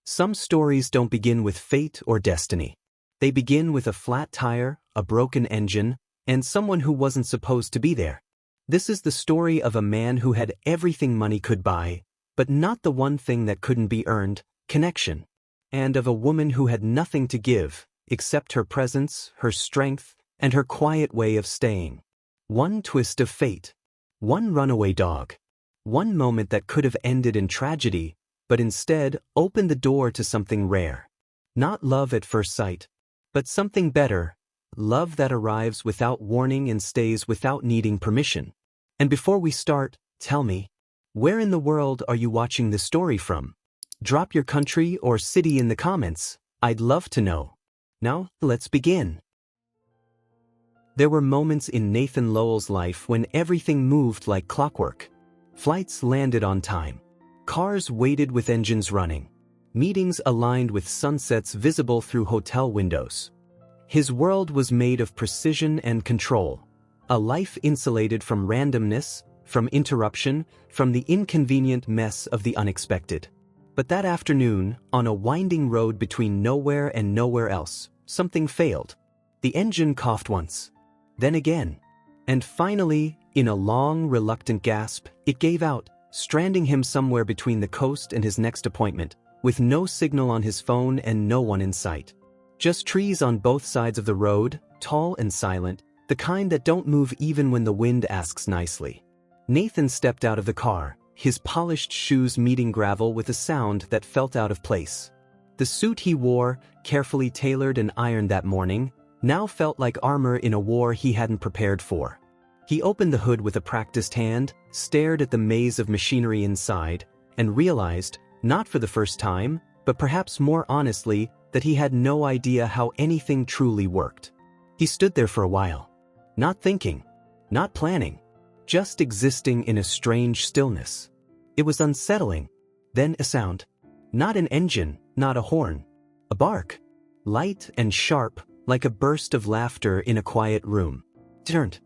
Some stories don't begin with fate or destiny. They begin with a flat tire, a broken engine, and someone who wasn't supposed to be there. This is the story of a man who had everything money could buy, but not the one thing that couldn't be earned, connection. And of a woman who had nothing to give, except her presence, her strength, and her quiet way of staying. One twist of fate. One runaway dog. One moment that could have ended in tragedy, but instead opened the door to something rare. Not love at first sight, but something better, love that arrives without warning and stays without needing permission. And before we start, tell me, where in the world are you watching this story from? Drop your country or city in the comments, I'd love to know. Now, let's begin. There were moments in Nathan Lowell's life when everything moved like clockwork. Flights landed on time. Cars waited with engines running. Meetings aligned with sunsets visible through hotel windows. His world was made of precision and control. A life insulated from randomness, from interruption, from the inconvenient mess of the unexpected. But that afternoon, on a winding road between nowhere and nowhere else, something failed. The engine coughed once. Then again. And finally, in a long, reluctant gasp, it gave out, stranding him somewhere between the coast and his next appointment, with no signal on his phone and no one in sight. Just trees on both sides of the road, tall and silent, the kind that don't move even when the wind asks nicely. Nathan stepped out of the car, his polished shoes meeting gravel with a sound that felt out of place. The suit he wore, carefully tailored and ironed that morning, now felt like armor in a war he hadn't prepared for. He opened the hood with a practiced hand, stared at the maze of machinery inside, and realized, not for the first time, but perhaps more honestly, that he had no idea how anything truly worked. He stood there for a while. Not thinking, not planning, just existing in a strange stillness. It was unsettling. Then a sound. Not an engine, not a horn. A bark. Light and sharp, like a burst of laughter in a quiet room. Turned.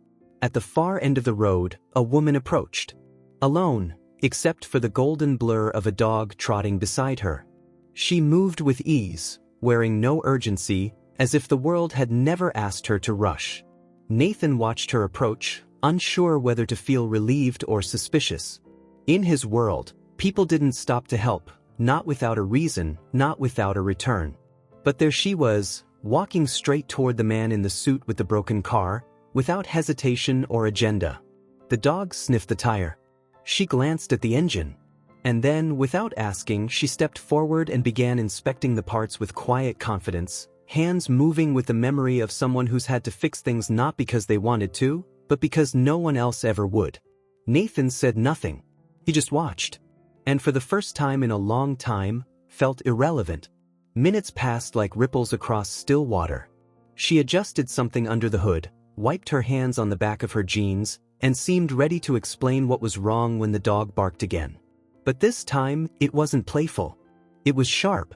At the far end of the road, a woman approached. Alone, except for the golden blur of a dog trotting beside her. She moved with ease, wearing no urgency, as if the world had never asked her to rush. Nathan watched her approach, unsure whether to feel relieved or suspicious. In his world, people didn't stop to help, not without a reason, not without a return. But there she was, walking straight toward the man in the suit with the broken car, without hesitation or agenda. The dog sniffed the tire. She glanced at the engine. And then, without asking, she stepped forward and began inspecting the parts with quiet confidence, hands moving with the memory of someone who's had to fix things not because they wanted to, but because no one else ever would. Nathan said nothing. He just watched. And for the first time in a long time, felt irrelevant. Minutes passed like ripples across still water. She adjusted something under the hood, wiped her hands on the back of her jeans, and seemed ready to explain what was wrong when the dog barked again. But this time, it wasn't playful. It was sharp,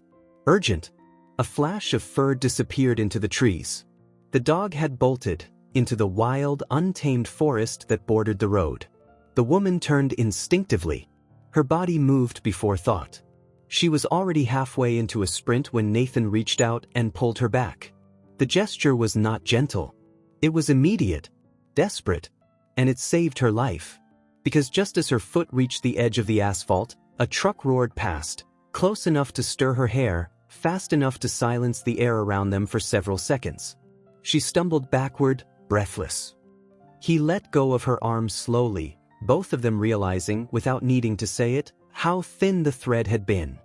urgent. A flash of fur disappeared into the trees. The dog had bolted into the wild, untamed forest that bordered the road. The woman turned instinctively. Her body moved before thought. She was already halfway into a sprint when Nathan reached out and pulled her back. The gesture was not gentle. It was immediate, desperate, and it saved her life. Because just as her foot reached the edge of the asphalt, a truck roared past, close enough to stir her hair, fast enough to silence the air around them for several seconds. She stumbled backward, breathless. He let go of her arms slowly, both of them realizing, without needing to say it, how thin the thread had been.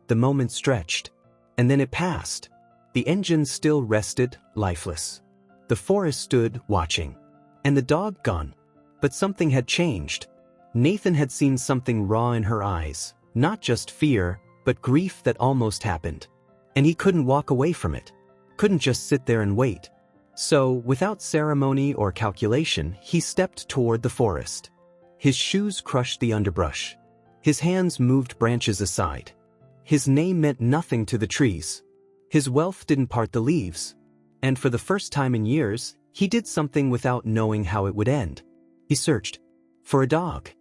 The moment stretched, and then it passed. The engine still rested, lifeless. The forest stood, watching. And the dog gone. But something had changed. Nathan had seen something raw in her eyes, not just fear, but grief that almost happened. And he couldn't walk away from it. Couldn't just sit there and wait. So, without ceremony or calculation, he stepped toward the forest. His shoes crushed the underbrush. His hands moved branches aside. His name meant nothing to the trees. His wealth didn't part the leaves. And for the first time in years, he did something without knowing how it would end. He searched. For a dog.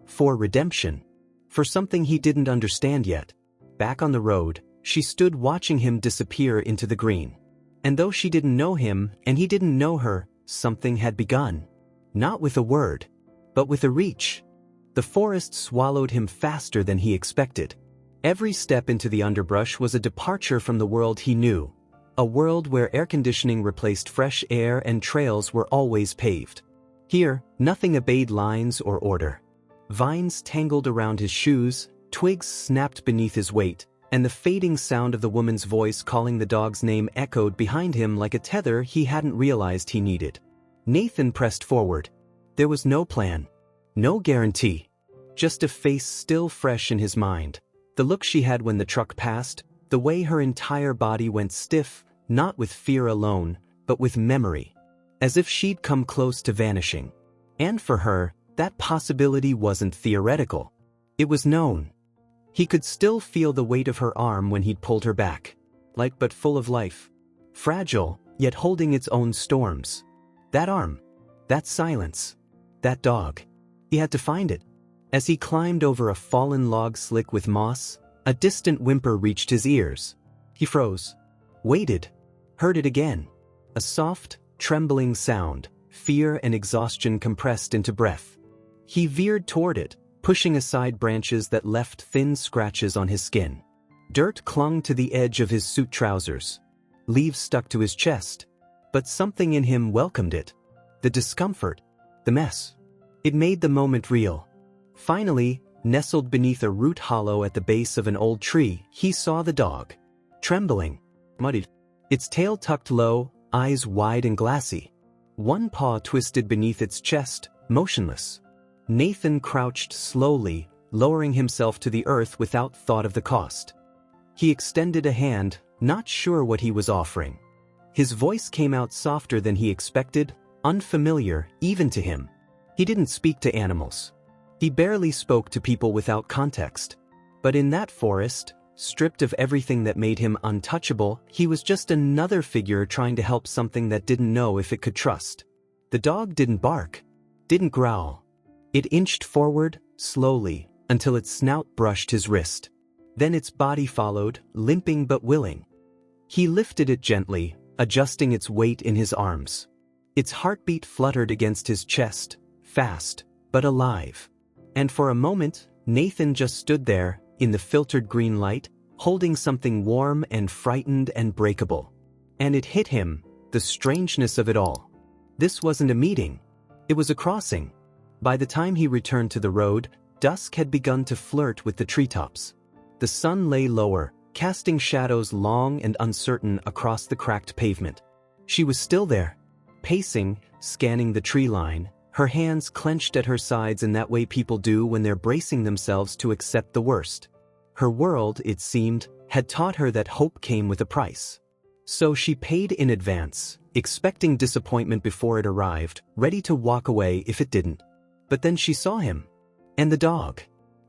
For redemption. For something he didn't understand yet. Back on the road, She stood watching him disappear into the green. And though she didn't know him and he didn't know her, something had begun. Not with a word, but with a reach. The forest swallowed him faster than he expected. Every step into the underbrush was a departure from the world he knew. A world where air conditioning replaced fresh air and trails were always paved. Here, nothing obeyed lines or order. Vines tangled around his shoes, twigs snapped beneath his weight, and the fading sound of the woman's voice calling the dog's name echoed behind him like a tether he hadn't realized he needed. Nathan pressed forward. There was no plan. No guarantee. Just a face still fresh in his mind. The look she had when the truck passed, the way her entire body went stiff, not with fear alone, but with memory. As if she'd come close to vanishing. And for her, that possibility wasn't theoretical. It was known. He could still feel the weight of her arm when he'd pulled her back. Light but full of life. Fragile, yet holding its own storms. That arm. That silence. That dog. He had to find it. As he climbed over a fallen log slick with moss, a distant whimper reached his ears. He froze. Waited. Heard it again. A soft, trembling sound, fear and exhaustion compressed into breath. He veered toward it, pushing aside branches that left thin scratches on his skin. Dirt clung to the edge of his suit trousers. Leaves stuck to his chest. But something in him welcomed it. The discomfort. The mess. It made the moment real. Finally, nestled beneath a root hollow at the base of an old tree, he saw the dog. Trembling. Muddied. Its tail tucked low, eyes wide and glassy. One paw twisted beneath its chest, motionless. Nathan crouched slowly, lowering himself to the earth without thought of the cost. He extended a hand, not sure what he was offering. His voice came out softer than he expected, unfamiliar, even to him. He didn't speak to animals. He barely spoke to people without context. But in that forest, stripped of everything that made him untouchable, he was just another figure trying to help something that didn't know if it could trust. The dog didn't bark, didn't growl. It inched forward, slowly, until its snout brushed his wrist. Then its body followed, limping but willing. He lifted it gently, adjusting its weight in his arms. Its heartbeat fluttered against his chest, fast, but alive. And for a moment, Nathan just stood there, in the filtered green light, holding something warm and frightened and breakable. And it hit him, the strangeness of it all. This wasn't a meeting. It was a crossing. By the time he returned to the road, dusk had begun to flirt with the treetops. The sun lay lower, casting shadows long and uncertain across the cracked pavement. She was still there, pacing, scanning the tree line, her hands clenched at her sides in that way people do when they're bracing themselves to accept the worst. Her world, it seemed, had taught her that hope came with a price. So she paid in advance, expecting disappointment before it arrived, ready to walk away if it didn't. But then she saw him. And the dog.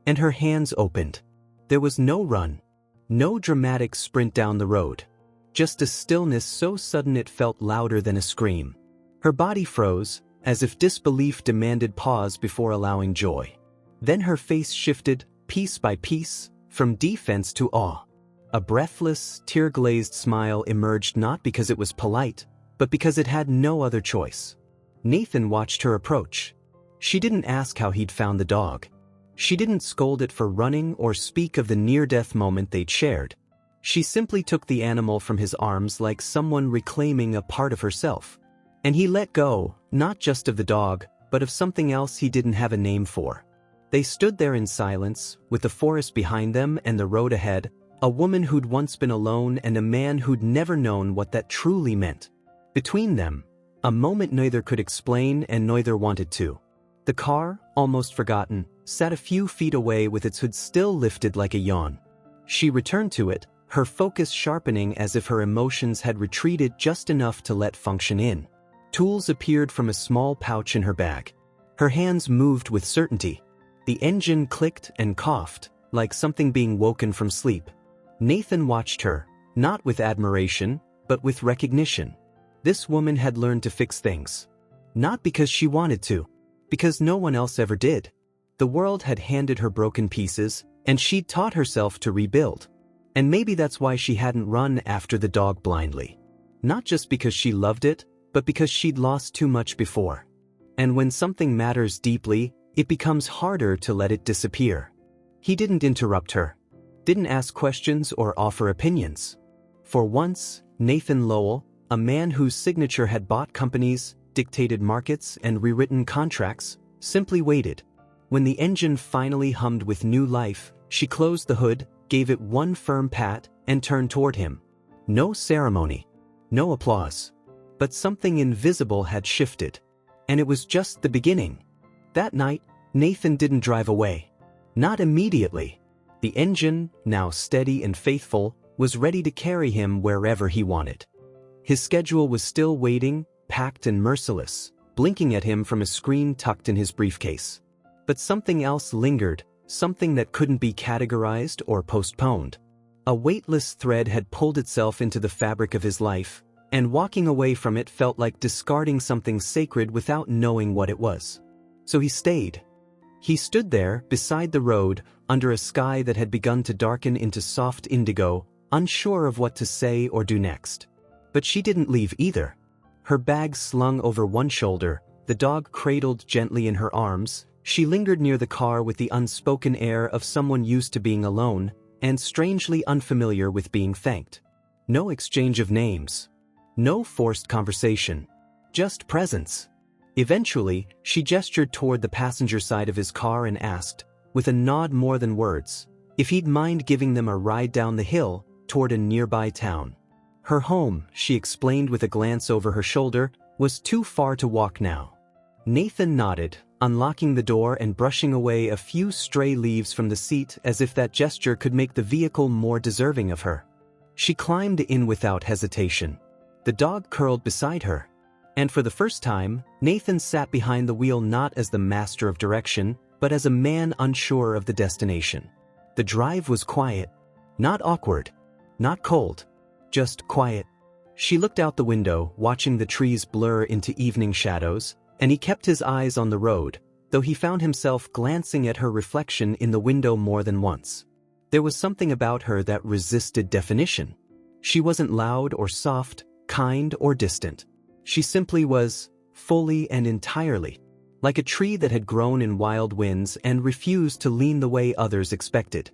And her hands opened. There was no run. No dramatic sprint down the road. Just a stillness so sudden it felt louder than a scream. Her body froze, as if disbelief demanded pause before allowing joy. Then her face shifted, piece by piece, from defense to awe. A breathless, tear-glazed smile emerged not because it was polite, but because it had no other choice. Nathan watched her approach. She didn't ask how he'd found the dog. She didn't scold it for running or speak of the near-death moment they'd shared. She simply took the animal from his arms like someone reclaiming a part of herself. And he let go, not just of the dog, but of something else he didn't have a name for. They stood there in silence, with the forest behind them and the road ahead, a woman who'd once been alone and a man who'd never known what that truly meant. Between them, a moment neither could explain and neither wanted to. The car, almost forgotten, sat a few feet away with its hood still lifted like a yawn. She returned to it, her focus sharpening as if her emotions had retreated just enough to let function in. Tools appeared from a small pouch in her bag. Her hands moved with certainty. The engine clicked and coughed, like something being woken from sleep. Nathan watched her, not with admiration, but with recognition. This woman had learned to fix things. Not because she wanted to, because no one else ever did. The world had handed her broken pieces, and she'd taught herself to rebuild. And maybe that's why she hadn't run after the dog blindly. Not just because she loved it, but because she'd lost too much before. And when something matters deeply, it becomes harder to let it disappear. He didn't interrupt her, didn't ask questions or offer opinions. For once, Nathan Lowell, a man whose signature had bought companies, dictated markets, and rewritten contracts, simply waited. When the engine finally hummed with new life, she closed the hood, gave it one firm pat, and turned toward him. No ceremony, no applause. But something invisible had shifted. And it was just the beginning. That night, Nathan didn't drive away. Not immediately. The engine, now steady and faithful, was ready to carry him wherever he wanted. His schedule was still waiting, packed and merciless, blinking at him from a screen tucked in his briefcase. But something else lingered, something that couldn't be categorized or postponed. A weightless thread had pulled itself into the fabric of his life, and walking away from it felt like discarding something sacred without knowing what it was. So he stayed. He stood there, beside the road, under a sky that had begun to darken into soft indigo, unsure of what to say or do next. But she didn't leave either. Her bag slung over one shoulder, the dog cradled gently in her arms, she lingered near the car with the unspoken air of someone used to being alone, and strangely unfamiliar with being thanked. No exchange of names. No forced conversation. Just presence. Eventually, she gestured toward the passenger side of his car and asked, with a nod more than words, if he'd mind giving them a ride down the hill, toward a nearby town. Her home, she explained with a glance over her shoulder, was too far to walk now. Nathan nodded, unlocking the door and brushing away a few stray leaves from the seat as if that gesture could make the vehicle more deserving of her. She climbed in without hesitation. The dog curled beside her. And for the first time, Nathan sat behind the wheel not as the master of direction, but as a man unsure of the destination. The drive was quiet. Not awkward. Not cold. Just quiet. She looked out the window, watching the trees blur into evening shadows, and he kept his eyes on the road, though he found himself glancing at her reflection in the window more than once. There was something about her that resisted definition. She wasn't loud or soft, kind or distant. She simply was, fully and entirely, like a tree that had grown in wild winds and refused to lean the way others expected.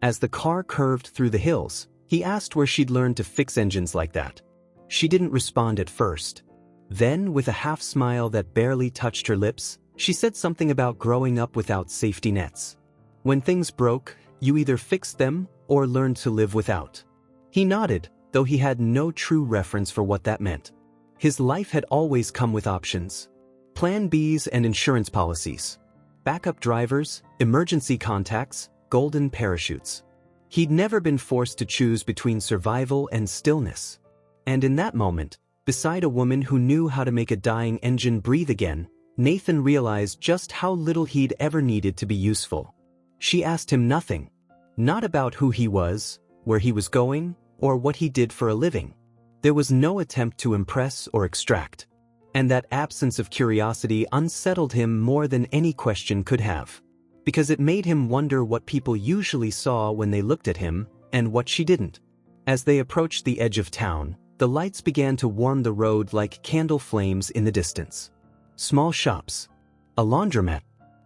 As the car curved through the hills, he asked where she'd learned to fix engines like that. She didn't respond at first. Then, with a half-smile that barely touched her lips, she said something about growing up without safety nets. When things broke, you either fixed them or learned to live without. He nodded, though he had no true reference for what that meant. His life had always come with options. Plan Bs and insurance policies. Backup drivers, emergency contacts, golden parachutes. He'd never been forced to choose between survival and stillness. And in that moment, beside a woman who knew how to make a dying engine breathe again, Nathan realized just how little he'd ever needed to be useful. She asked him nothing. Not about who he was, where he was going, or what he did for a living. There was no attempt to impress or extract. And that absence of curiosity unsettled him more than any question could have. Because it made him wonder what people usually saw when they looked at him, and what she didn't. As they approached the edge of town, the lights began to warm the road like candle flames in the distance. Small shops. A laundromat.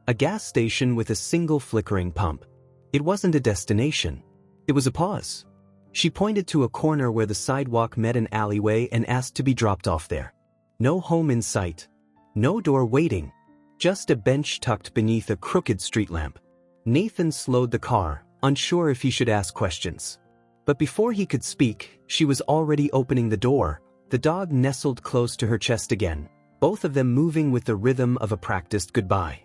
A gas station with a single flickering pump. It wasn't a destination. It was a pause. She pointed to a corner where the sidewalk met an alleyway and asked to be dropped off there. No home in sight. No door waiting. Just a bench tucked beneath a crooked street lamp. Nathan slowed the car, unsure if he should ask questions. But before he could speak, she was already opening the door, the dog nestled close to her chest again, both of them moving with the rhythm of a practiced goodbye.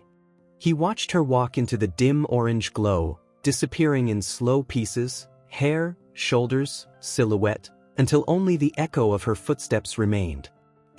He watched her walk into the dim orange glow, disappearing in slow pieces, hair, shoulders, silhouette, until only the echo of her footsteps remained.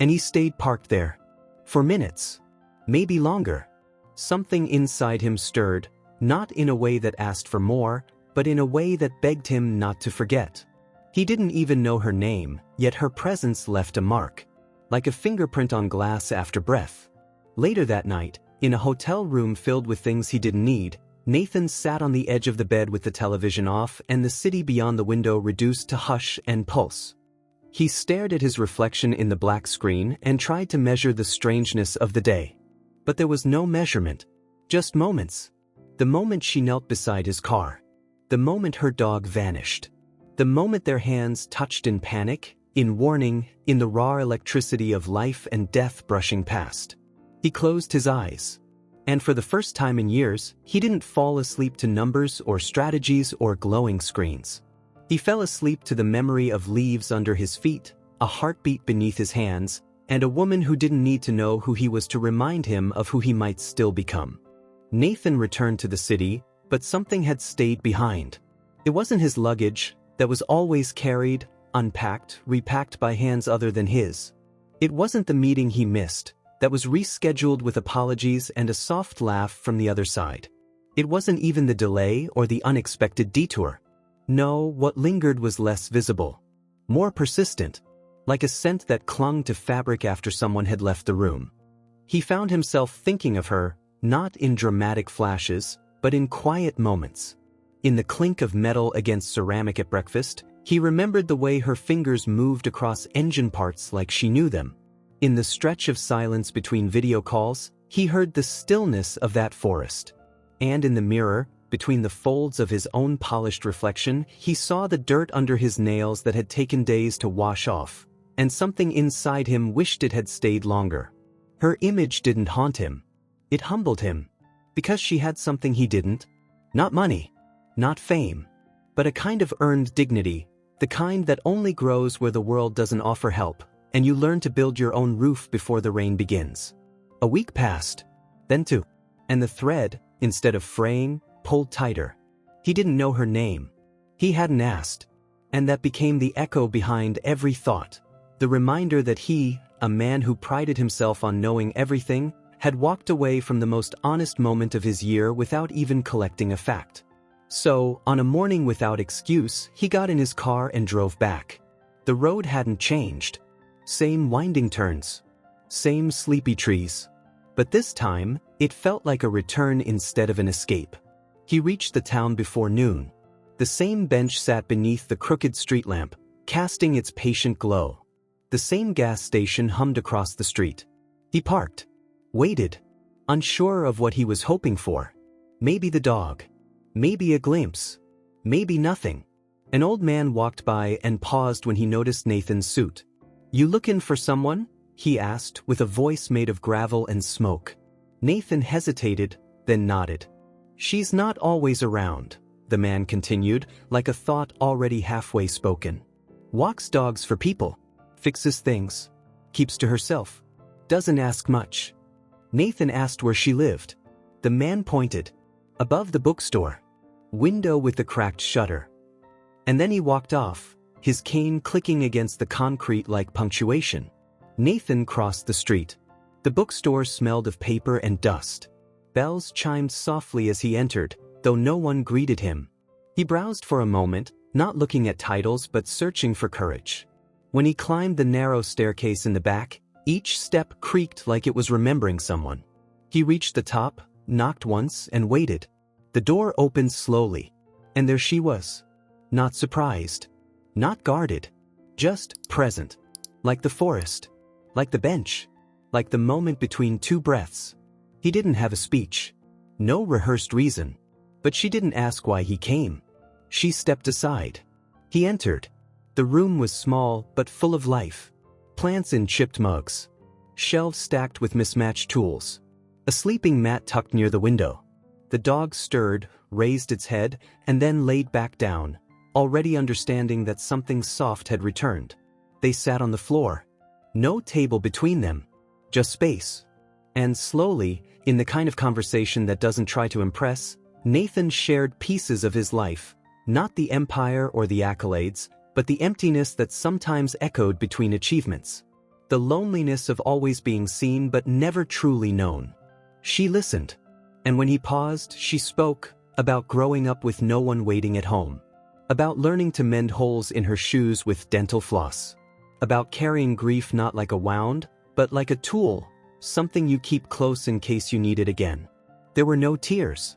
And he stayed parked there. For minutes. Maybe longer. Something inside him stirred, not in a way that asked for more, but in a way that begged him not to forget. He didn't even know her name, yet her presence left a mark. Like a fingerprint on glass after breath. Later that night, in a hotel room filled with things he didn't need, Nathan sat on the edge of the bed with the television off and the city beyond the window reduced to hush and pulse. He stared at his reflection in the black screen and tried to measure the strangeness of the day. But there was no measurement. Just moments. The moment she knelt beside his car. The moment her dog vanished. The moment their hands touched in panic, in warning, in the raw electricity of life and death brushing past. He closed his eyes. And for the first time in years, he didn't fall asleep to numbers or strategies or glowing screens. He fell asleep to the memory of leaves under his feet, a heartbeat beneath his hands, and a woman who didn't need to know who he was to remind him of who he might still become. Nathan returned to the city, but something had stayed behind. It wasn't his luggage, that was always carried, unpacked, repacked by hands other than his. It wasn't the meeting he missed, that was rescheduled with apologies and a soft laugh from the other side. It wasn't even the delay or the unexpected detour. No, what lingered was less visible. More persistent. Like a scent that clung to fabric after someone had left the room. He found himself thinking of her, not in dramatic flashes, but in quiet moments. In the clink of metal against ceramic at breakfast, he remembered the way her fingers moved across engine parts like she knew them. In the stretch of silence between video calls, he heard the stillness of that forest. And in the mirror, between the folds of his own polished reflection, he saw the dirt under his nails that had taken days to wash off, and something inside him wished it had stayed longer. Her image didn't haunt him. It humbled him. Because she had something he didn't. Not money. Not fame. But a kind of earned dignity, the kind that only grows where the world doesn't offer help, and you learn to build your own roof before the rain begins. A week passed. Then two. And the thread, instead of fraying, pulled tighter. He didn't know her name. He hadn't asked. And that became the echo behind every thought. The reminder that he, a man who prided himself on knowing everything, had walked away from the most honest moment of his year without even collecting a fact. So, on a morning without excuse, he got in his car and drove back. The road hadn't changed. Same winding turns. Same sleepy trees. But this time, it felt like a return instead of an escape. He reached the town before noon. The same bench sat beneath the crooked street lamp, casting its patient glow. The same gas station hummed across the street. He parked. Waited. Unsure of what he was hoping for. Maybe the dog. Maybe a glimpse. Maybe nothing. An old man walked by and paused when he noticed Nathan's suit. "You lookin' for someone?" he asked, with a voice made of gravel and smoke. Nathan hesitated, then nodded. "She's not always around," the man continued, like a thought already halfway spoken. "Walks dogs for people. Fixes things. Keeps to herself. Doesn't ask much." Nathan asked where she lived. The man pointed. Above the bookstore. Window with the cracked shutter. And then he walked off, his cane clicking against the concrete like punctuation. Nathan crossed the street. The bookstore smelled of paper and dust. Bells chimed softly as he entered, though no one greeted him. He browsed for a moment, not looking at titles but searching for courage. When he climbed the narrow staircase in the back, each step creaked like it was remembering someone. He reached the top, knocked once, and waited. The door opened slowly. And there she was. Not surprised. Not guarded. Just present. Like the forest. Like the bench. Like the moment between two breaths. He didn't have a speech. No rehearsed reason. But she didn't ask why he came. She stepped aside. He entered. The room was small but full of life. Plants in chipped mugs. Shelves stacked with mismatched tools. A sleeping mat tucked near the window. The dog stirred, raised its head, and then laid back down, already understanding that something soft had returned. They sat on the floor. No table between them. Just space. And slowly, in the kind of conversation that doesn't try to impress, Nathan shared pieces of his life, not the empire or the accolades, but the emptiness that sometimes echoed between achievements. The loneliness of always being seen but never truly known. She listened. And when he paused, she spoke about growing up with no one waiting at home. About learning to mend holes in her shoes with dental floss. About carrying grief not like a wound, but like a tool, something you keep close in case you need it again. There were no tears.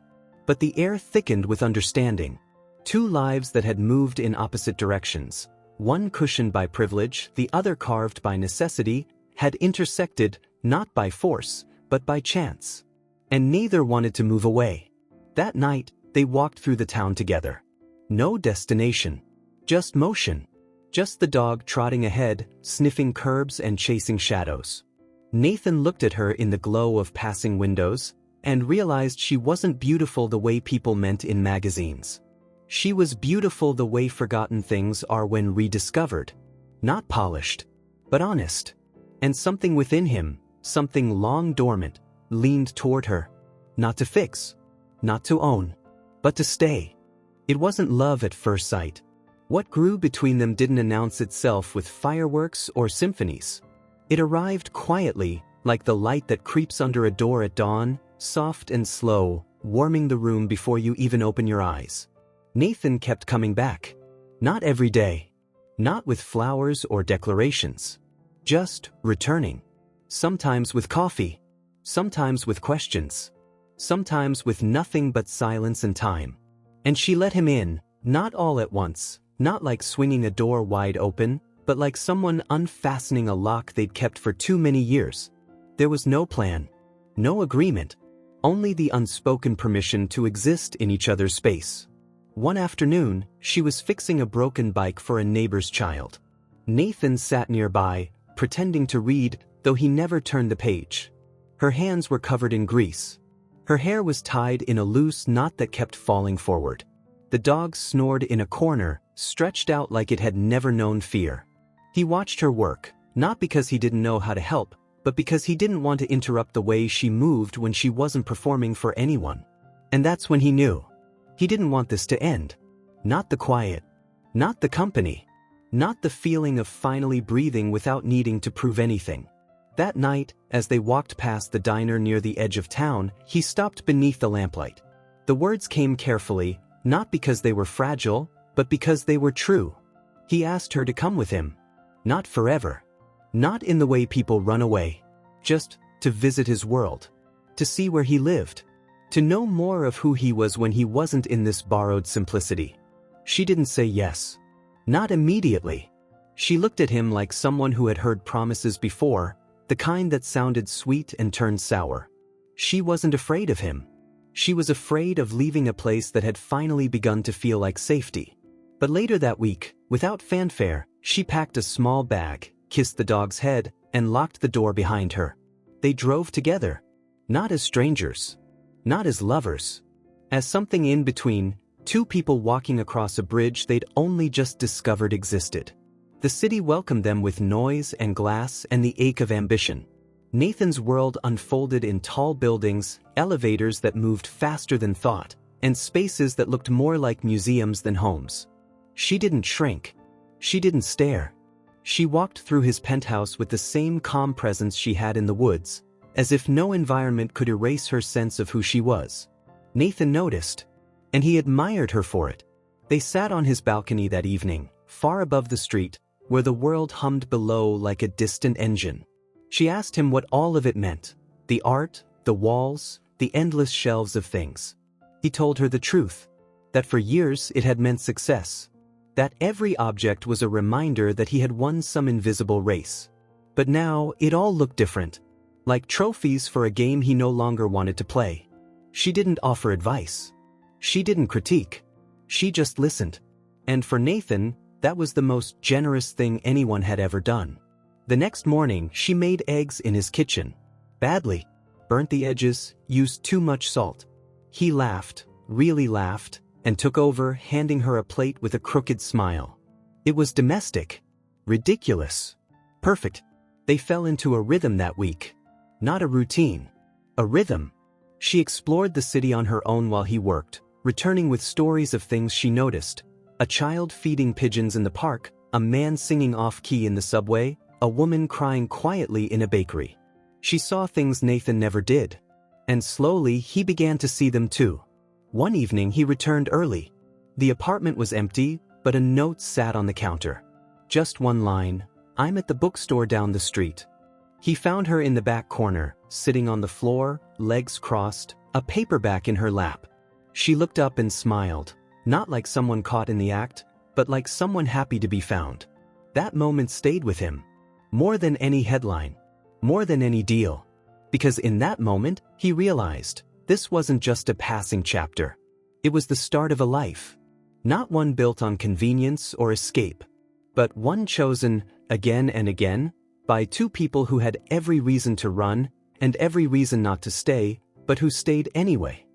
but the air thickened with understanding. Two lives that had moved in opposite directions, one cushioned by privilege, the other carved by necessity, had intersected, not by force, but by chance. And neither wanted to move away. That night, they walked through the town together. No destination. Just motion. Just the dog trotting ahead, sniffing curbs and chasing shadows. Nathan looked at her in the glow of passing windows, and realized she wasn't beautiful the way people meant in magazines. She was beautiful the way forgotten things are when rediscovered. Not polished, but honest. And something within him, something long dormant, leaned toward her. Not to fix. Not to own. But to stay. It wasn't love at first sight. What grew between them didn't announce itself with fireworks or symphonies. It arrived quietly, like the light that creeps under a door at dawn, soft and slow, warming the room before you even open your eyes. Nathan kept coming back. Not every day. Not with flowers or declarations. Just returning. Sometimes with coffee. Sometimes with questions. Sometimes with nothing but silence and time. And she let him in, not all at once, not like swinging a door wide open, but like someone unfastening a lock they'd kept for too many years. There was no plan. No agreement. Only the unspoken permission to exist in each other's space. One afternoon, she was fixing a broken bike for a neighbor's child. Nathan sat nearby, pretending to read, though he never turned the page. Her hands were covered in grease. Her hair was tied in a loose knot that kept falling forward. The dog snored in a corner, stretched out like it had never known fear. He watched her work, not because he didn't know how to help, but because he didn't want to interrupt the way she moved when she wasn't performing for anyone. And that's when he knew. He didn't want this to end. Not the quiet. Not the company. Not the feeling of finally breathing without needing to prove anything. That night, as they walked past the diner near the edge of town, he stopped beneath the lamplight. The words came carefully, not because they were fragile, but because they were true. He asked her to come with him. Not forever. Not in the way people run away. Just to visit his world. To see where he lived. To know more of who he was when he wasn't in this borrowed simplicity. She didn't say yes. Not immediately. She looked at him like someone who had heard promises before, the kind that sounded sweet and turned sour. She wasn't afraid of him. She was afraid of leaving a place that had finally begun to feel like safety. But later that week, without fanfare, she packed a small bag, kissed the dog's head, and locked the door behind her. They drove together. Not as strangers. Not as lovers. As something in between, two people walking across a bridge they'd only just discovered existed. The city welcomed them with noise and glass and the ache of ambition. Nathan's world unfolded in tall buildings, elevators that moved faster than thought, and spaces that looked more like museums than homes. She didn't shrink. She didn't stare. She walked through his penthouse with the same calm presence she had in the woods, as if no environment could erase her sense of who she was. Nathan noticed, and he admired her for it. They sat on his balcony that evening, far above the street, where the world hummed below like a distant engine. She asked him what all of it meant, the art, the walls, the endless shelves of things. He told her the truth, that for years it had meant success, that every object was a reminder that he had won some invisible race. But now it all looked different, like trophies for a game he no longer wanted to play. She didn't offer advice. She didn't critique. She just listened. And for Nathan, that was the most generous thing anyone had ever done. The next morning, she made eggs in his kitchen. Badly. Burnt the edges, used too much salt. He laughed, really laughed, and took over, handing her a plate with a crooked smile. It was domestic. Ridiculous. Perfect. They fell into a rhythm that week. Not a routine. A rhythm. She explored the city on her own while he worked, returning with stories of things she noticed. A child feeding pigeons in the park, a man singing off-key in the subway, a woman crying quietly in a bakery. She saw things Nathan never did. And slowly he began to see them too. One evening he returned early. The apartment was empty, but a note sat on the counter. Just one line, "I'm at the bookstore down the street." He found her in the back corner, sitting on the floor, legs crossed, a paperback in her lap. She looked up and smiled, not like someone caught in the act, but like someone happy to be found. That moment stayed with him. More than any headline. More than any deal. Because in that moment, he realized, this wasn't just a passing chapter. It was the start of a life. Not one built on convenience or escape, but one chosen, again and again, by two people who had every reason to run, and every reason not to stay, but who stayed anyway.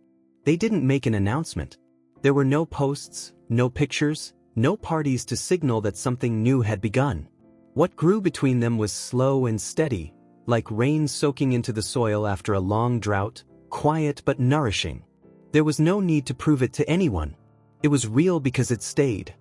They didn't make an announcement. There were no posts, no pictures, no parties to signal that something new had begun. What grew between them was slow and steady, like rain soaking into the soil after a long drought, quiet but nourishing. There was no need to prove it to anyone. It was real because it stayed.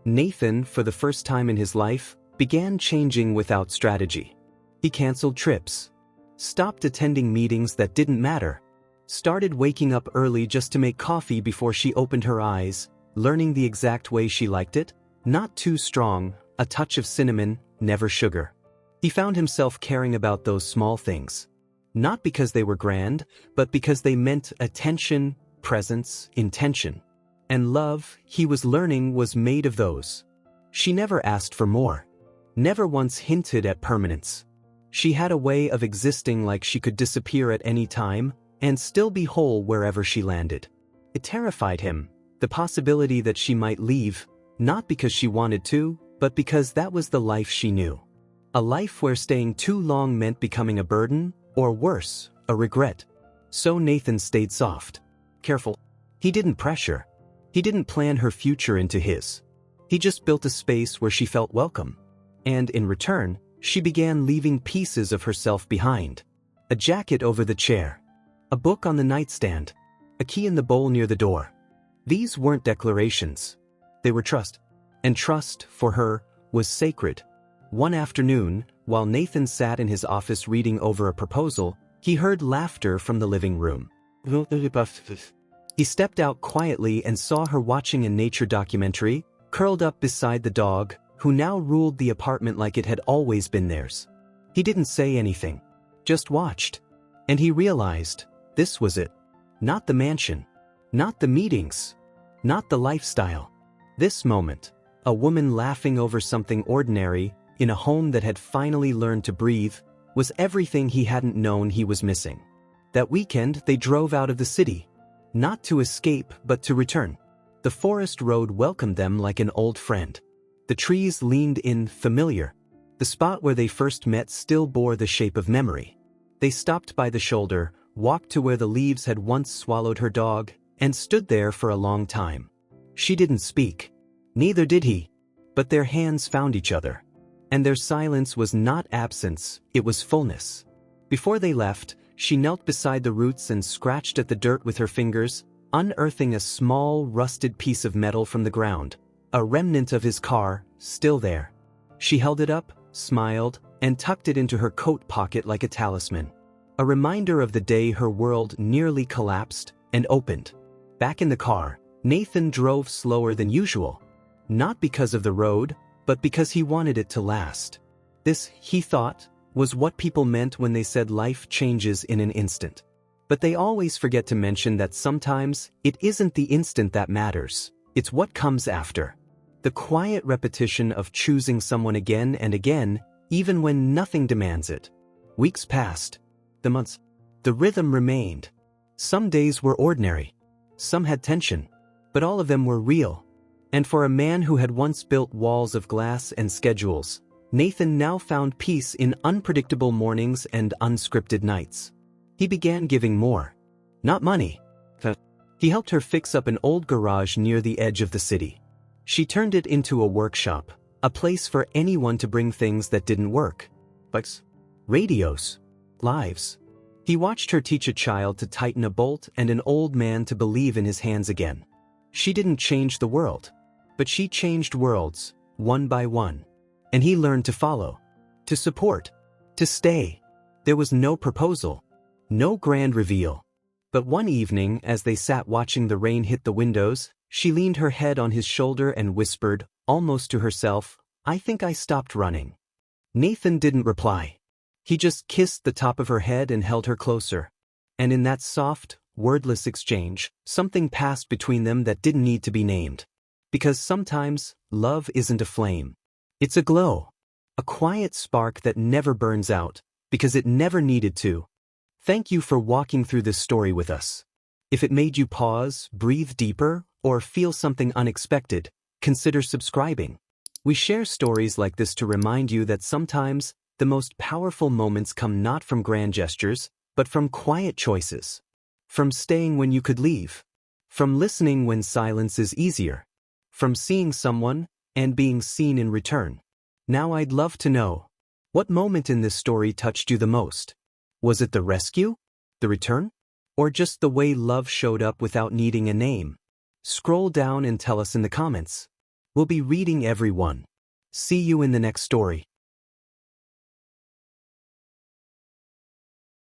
Nathan, for the first time in his life, began changing without strategy. He canceled trips, stopped attending meetings that didn't matter, started waking up early just to make coffee before she opened her eyes, learning the exact way she liked it, not too strong, a touch of cinnamon, never sugar. He found himself caring about those small things. Not because they were grand, but because they meant attention, presence, intention. And love, he was learning, was made of those. She never asked for more. Never once hinted at permanence. She had a way of existing like she could disappear at any time, and still be whole wherever she landed. It terrified him, the possibility that she might leave, not because she wanted to, but because that was the life she knew. A life where staying too long meant becoming a burden, or worse, a regret. So Nathan stayed soft, careful. He didn't pressure. He didn't plan her future into his. He just built a space where she felt welcome. And in return, she began leaving pieces of herself behind. A jacket over the chair. A book on the nightstand. A key in the bowl near the door. These weren't declarations. They were trust. And trust, for her, was sacred. One afternoon, while Nathan sat in his office reading over a proposal, he heard laughter from the living room. He stepped out quietly and saw her watching a nature documentary, curled up beside the dog, who now ruled the apartment like it had always been theirs. He didn't say anything, just watched. And he realized, this was it. Not the mansion. Not the meetings. Not the lifestyle. This moment, a woman laughing over something ordinary, in a home that had finally learned to breathe, was everything he hadn't known he was missing. That weekend they drove out of the city. Not to escape, but to return. The forest road welcomed them like an old friend. The trees leaned in, familiar. The spot where they first met still bore the shape of memory. They stopped by the shoulder, walked to where the leaves had once swallowed her dog, and stood there for a long time. She didn't speak. Neither did he. But their hands found each other. And their silence was not absence, it was fullness. Before they left, she knelt beside the roots and scratched at the dirt with her fingers, unearthing a small, rusted piece of metal from the ground, a remnant of his car, still there. She held it up, smiled, and tucked it into her coat pocket like a talisman. A reminder of the day her world nearly collapsed and opened. Back in the car, Nathan drove slower than usual. Not because of the road, but because he wanted it to last. This, he thought, was what people meant when they said life changes in an instant. But they always forget to mention that sometimes it isn't the instant that matters, it's what comes after. The quiet repetition of choosing someone again and again, even when nothing demands it. Weeks passed. The months. The rhythm remained. Some days were ordinary. Some had tension. But all of them were real. And for a man who had once built walls of glass and schedules, Nathan now found peace in unpredictable mornings and unscripted nights. He began giving more. Not money. He helped her fix up an old garage near the edge of the city. She turned it into a workshop, a place for anyone to bring things that didn't work. Bikes, radios, lives. He watched her teach a child to tighten a bolt and an old man to believe in his hands again. She didn't change the world, but she changed worlds, one by one. And he learned to follow, to support, to stay. There was no proposal, no grand reveal. But one evening, as they sat watching the rain hit the windows, she leaned her head on his shoulder and whispered, almost to herself, "I think I stopped running." Nathan didn't reply. He just kissed the top of her head and held her closer. And in that soft, wordless exchange, something passed between them that didn't need to be named. Because sometimes, love isn't a flame. It's a glow. A quiet spark that never burns out, because it never needed to. Thank you for walking through this story with us. If it made you pause, breathe deeper, or feel something unexpected, consider subscribing. We share stories like this to remind you that sometimes, the most powerful moments come not from grand gestures, but from quiet choices. From staying when you could leave. From listening when silence is easier. From seeing someone, and being seen in return. Now I'd love to know, what moment in this story touched you the most? Was it the rescue? The return? Or just the way love showed up without needing a name? Scroll down and tell us in the comments. We'll be reading every one. See you in the next story.